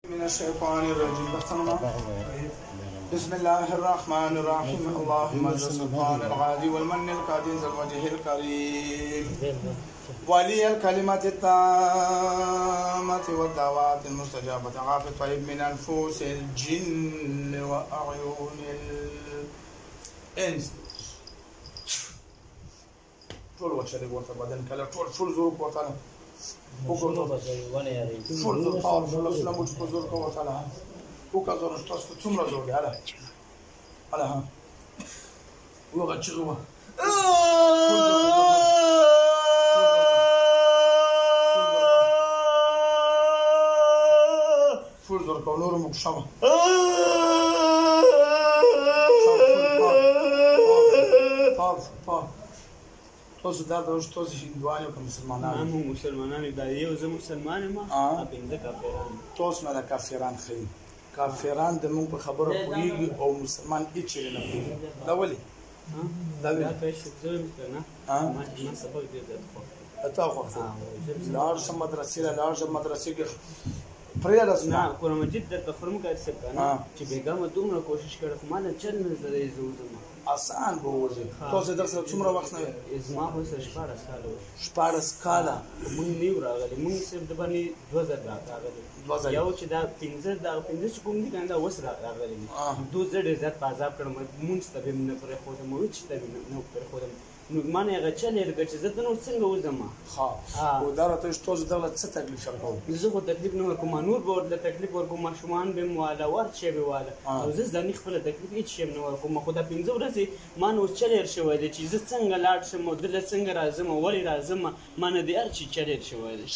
من الشيطان الرجيم. بسم الله الرحمن الرحيم. اللهم ذا السلطان العالي والمن القدير ذا الوجه الكريم ولي الكلمة التامة والدعوات المستجابة عافية طيب من نفوس الجن وأعين الإنس. ټول وشري ورته بدن کله ټول زور کوته فول زور پاور فول اسلام چې په زور کوته لا وکړه زور تاسو څومره زور دی هله ها وګه چې هو فول زور کو نور مکشمه تاسو دا تاسو هندوانو که مسلمانان مو مسلمانان دا یو زه مسلمان ما پنځه کافران تاسو نه کافران خي کافران د موږ په خبره کوي او مسلمان هیڅ نه کوي دا ولي دا پېښ زه کنه ما سبق دې اته خو لار سم مدرسې کې پرې راځم نه قرآن مجید د تخرم کا څه کنه چې بیګم دومره کوشش کړ خو مال چل نه زده زوزم آسان به وځي تاسو درس څومره وخت نه زما هو سره 14 کاله مونږ نیو راغلي مونږ صرف د باندې 2000 راغلي یو چې دا 15 کوم دي کنده وس راغلي 2000 عزت پازاب کړم مونږ ته به نه پرې خو ته مو چې ته نه پرې خو نو مانه هغه چلې رګ چې زه نو څنګه وځم ها او دا راته تاسو دغه څه تکلیف شرکاو زه خو تکلیف نه ورکوم نور به ورته تکلیف ورکوم ماشومان به مواله ورچې به واله او زه ځنې خپل تکلیف هیڅ شی نه ورکوم خو دا 15 ورځې ما نو چلې شوې دي چې زه څنګه لاړ شم او دل څنګه راځم ولې راځم مانه دې هر چی چلې شوې دي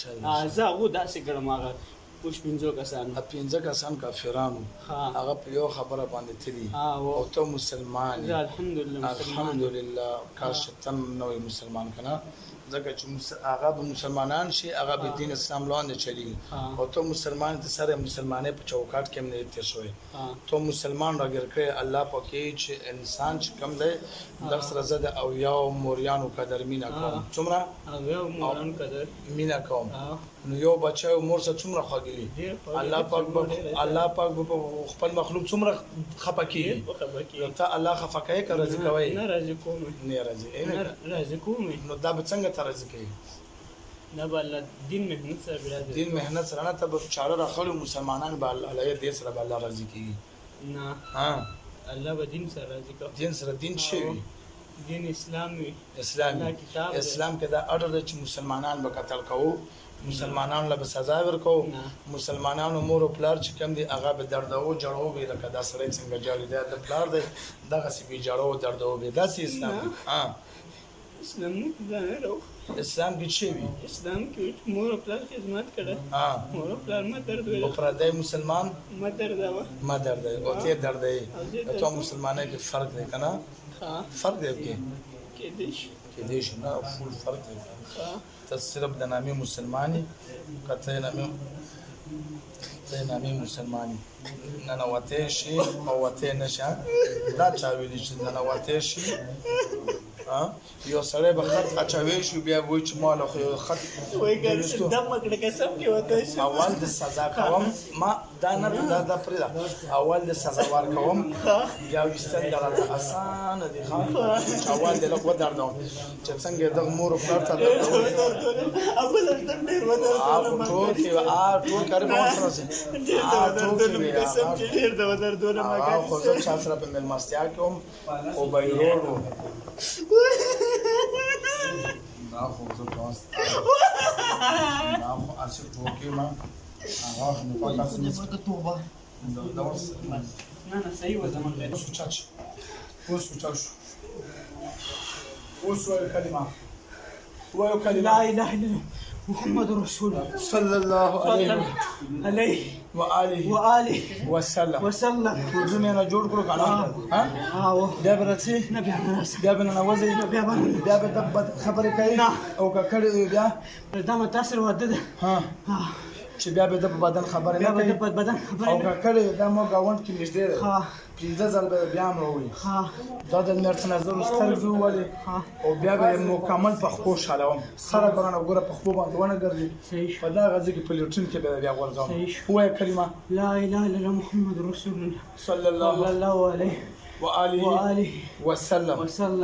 زه هغه داسې ګرم هغه پوش 15 کسان کافرانو هغه په یو خبره باندې تلي او ته مسلمان الحمدلله کاش تم نو مسلمان کنا ځکه چې هغه به مسلمانان شي هغه به دین اسلام لاندې چلی او ته مسلمان ته سره مسلمانې په چوکاټ کې نه تیر شوی ته مسلمان راګر کړ الله پاکي چې انسان چې کم دی د سره زده او یو موریانو قدر مینا کوم څومره او یو موران قدر مینا کوم نو یو بچو مور سره څومره خوګلی الله پاک خپل مخلوق څومره خپکی ته الله خفقای که رضی کوي نه رضی کوم نو دا به څنګه ترځ کوي نه بل دین مهنت سره برادر دین مهنت سره نه ته چاره راخلو مسلمانان به الله دې سره به الله راضي کوي نه الله به دین سره راضي کوي دین سره دین شي دین اسلامي اسلام کې دا اړه چې مسلمانان به قتل کوو مسلمانانو له سزا ورکو مسلمانانو مور او پلار چې کم دي هغه به دردو جوړو به لکه دا سړی څنګه جوړی دی د پلار دی دغه سی به جوړو دردو به داسې اسلام اسلام نه راو اسلام کې څه وی اسلام کې مور او پلار خدمت کړه مور او پلار ما درد ویل او پردای مسلمان ما درد او ته درد دی ته مسلمانای کې فرق دی کنه فرق دی کې دیش نه فول فرق دی ته صرف د نامي مسلمانی کته نامي مسلمانی نه وته شي او وته نشه دا چا ویلی چې نه وته شي یو سره به خط اچوي شو بیا وای چې مال خو خط وای ګر دم کړه قسم کې وته شي اول د سزا کوم ما دا نه دا پرې اول د سزا ور کوم یا وستن درته آسان دي اول د لغو دردو چې څنګه د مور په تر ته اول د ډیر وته ټول کې ټول کار به سره سي قسم چې ډیر د ودر دونه ما خو څه سره په ملمستیا کوم او بایرو دا خو زه تاسو دا خو اصل ټوکی ما هغه نه پاتې نه ورته توبه دا ورس نه صحیح و زمان غیر اوس کلمه لا اله الا الله محمد رسول الله صلى الله عليه وآله وسلم زمينا جوړ کړو کنه ها بیا برته بیا بنوځي بیا به خبرې کوي او کړي بیا دا ما تاسو ورته ها چې بیا به د په بدن خبرې نه کوي په بدن خبرې او کړي دا مو گاوند کې نږدې ده ها 15 ځل به بیا هم وي ها دا د نرس نظر سترګو ولې او بیا به مکمل په خو شالوم سره برانه ګوره په خو باندې ونه ګرځي صحیح په دا غزي کې پلیوټین کې به بیا ورځم هو کلمه لا اله الا الله محمد رسول الله صلی الله علیه وآله وسلم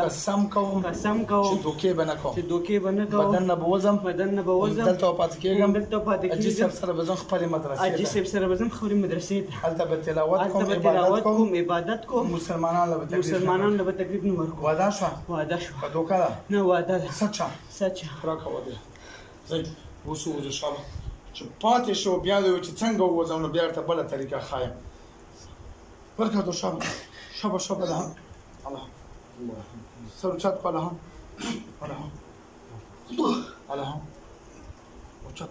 قسم کوم چې دوکې به نه کوم بدن نه به وځم دلته پاتې کېږم حاجي صاحب سره به ځم خپلې مدرسې ته هلته به تلاوت کوم عبادت کوم مسلمانانو له به تکلیف نه ورکوم وعده شوه په دوکه ده نه وعده ده سچه راکه وعده زه اوس وځو شابه چې پاتې شو بیا د چې څنګه ووځم نو بیا ورته بله طریقه ښایم ورکه شابه شابه لها الله سر چت کو لها الله وچت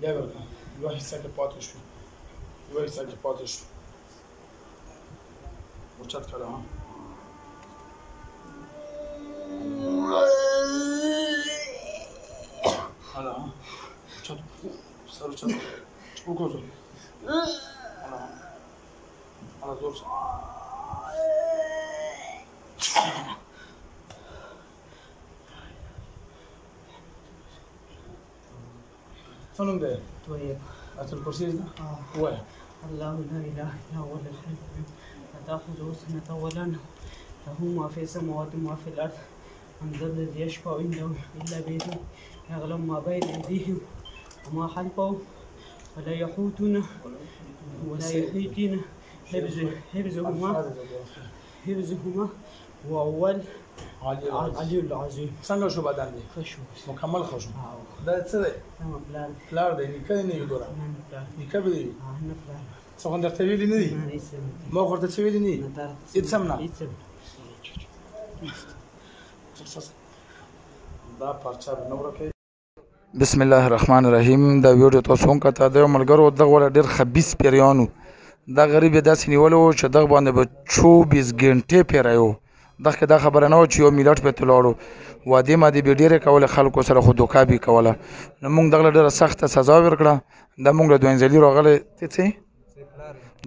بیا ورکه یو حصہ کې پاتې شو وچت کړه ها الله وچت سر چت وګورئ على زور صنم ده طيب أصل الكرسي ده هو الله لا إله إلا هو الحي القيوم لا تأخذه سنة ولا نوم له ما في السماوات وما في الأرض من ذا الذي يشفع عنده إلا بإذنه يعلم ما بين أيديهم وما خلفهم ولا يحوطون ولا يحيطون حفظهما وهو العلي العظيم څنګه شو بدن دی مکمل خو شو دا څه دی پلار دی نیکه نه یو ګوره نیکه به دی څه خو درته ویلي نه دي ما خو درته ویلي نه دي هېڅ هم نه دا پارچه به نه ورکوي بسم الله الرحمن الرحیم دا ویډیو تاسو هم کته د یو ملګرو دغه ولا ډېر خبیث پیریانو دا غریب یې داسې نیولی و چې دغه باندې به 24 ګنټې پیری و دغه دا خبره نه وه چې یو میلټ پې تلاړو وادې مادې به ډېرې کولې خلکو سره خو دوکا به یې کوله نو موږ دغله ډېره سخته سزا ورکړه دا موږ له دوینځلي راغلی ته څه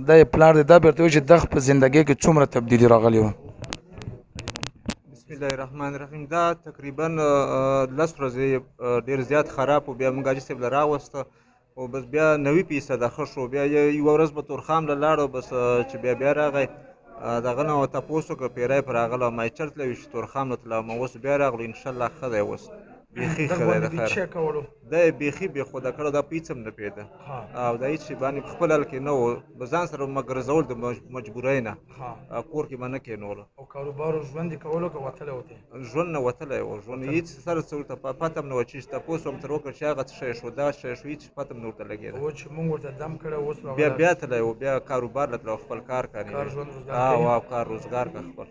دا یې پلار دی دا به ورته وایي چې دغه په زندګۍ کې څومره تبدیلي راغلې وه بسم الله الرحمن الرحیم دا تقریبا 10 ورځې ډېر زیات خراب و بیا موږ حاجي صاحب له راوسته او بس بیا 90% ښه شو بیا یوه ورځ به تورخام له لاړو بس چې بیا راغی دغه نه تپوس وکړه پیری پرې راغله ما یې چرته وي چې تورخام نه تللی ما اوس بیا راغلو انشاءالله ښه دی اوس بیخي ښه دی د خیر دا یې بیخي بېخوده کړی دا په هېڅ هم نه پوهېده او دا هېڅ شي باندې په خپل حال کې نه و به ځان سره مه ګرځول د مجبورۍ نه کور کې به نه کېنولو او کاروبار او ژوند یې کولو که وتلی وتی ژوند نه وتلی و ژوند هېڅ سره څه ورته پته هم نه وه چې تپوس هم تر وکړه چې هغه څه شی شو دا شی شو هېڅ پته هم نه ورته لګېده و چې مونږ ورته دم کړی اوس بیا تللی و بیا کاروبار له تللی خپل کار کوي کار ژوند او کار روزګار که خپل